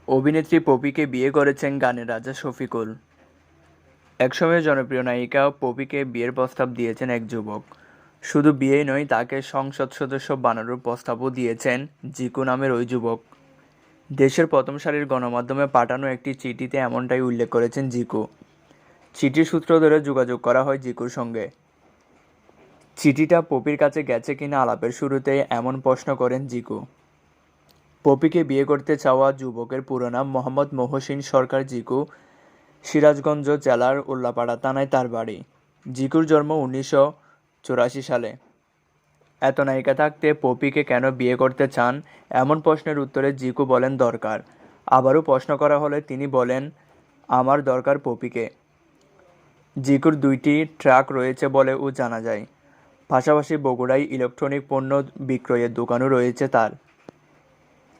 অভিনেত্রী পপিকে বিয়ে করেছেন গানের রাজা শফিকুল। একসময়ের জনপ্রিয় নায়িকা পপিকে বিয়ের প্রস্তাব দিয়েছেন এক যুবক। শুধু বিয়েই নয়, তাকে সংসদ সদস্য বানানোর প্রস্তাবও দিয়েছেন জিকু নামের ওই যুবক। দেশের প্রথম সারির গণমাধ্যমে পাঠানো একটি চিঠিতে এমনটাই উল্লেখ করেছেন জিকু। চিঠির সূত্র ধরে যোগাযোগ করা হয় জিকুর সঙ্গে। চিঠিটা পপির কাছে গেছে কিনা আলাপের শুরুতেই এমন প্রশ্ন করেন জিকু। পপিকে বিয়ে করতে চাওয়া যুবকের পুরো নাম মোহাম্মদ মহসিন সরকার জিকু। সিরাজগঞ্জ জেলার উল্লাপাড়া থানায় তার বাড়ি। জিকুর জন্ম 1984 সালে। এত নায়িকা থাকতে পপিকে কেন বিয়ে করতে চান, এমন প্রশ্নের উত্তরে জিকু বলেন দরকার। আবারও প্রশ্ন করা হলে তিনি বলেন, আমার দরকার পপিকে। জিকুর 2টি ট্রাক রয়েছে বলেও জানা যায়। পাশাপাশি বগুড়ায় ইলেকট্রনিক পণ্য বিক্রয়ের দোকানও রয়েছে তার।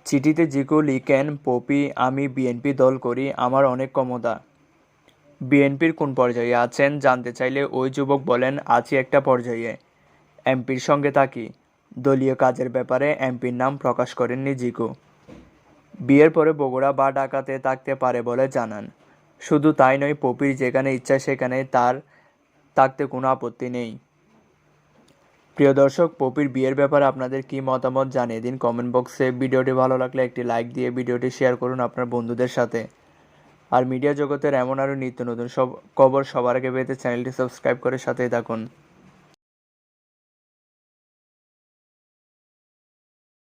চিঠিতে জিকু লিখেন, পপি, আমি বিএনপি দল করি, আমার অনেক ক্ষমতা। বিএনপির কোন পর্যায়ে আছেন জানতে চাইলে ওই যুবক বলেন, আছি একটা পর্যায়ে, এমপির সঙ্গে থাকি। দলীয় কাজের ব্যাপারে এমপির নাম প্রকাশ করেননি জিকু। বিয়ের পরে বগুড়া বা ঢাকাতে থাকতে পারে বলে জানান। শুধু তাই নয়, পপির যেখানে ইচ্ছা সেখানে তার থাকতে কোনো আপত্তি নেই। প্রিয় দর্শক, পপির বিয়ের ব্যাপারে আপনাদের কি মতামত জানিয়ে দিন কমেন্ট বক্সে। ভিডিওটি ভালো লাগলে একটি লাইক দিয়ে ভিডিওটি শেয়ার করুন আপনার বন্ধুদের সাথে। আর মিডিয়া জগতের এমন আরও নিত্য নতুন সব খবর সবার আগে পেতে চ্যানেলটি সাবস্ক্রাইব করে সাথেই থাকুন।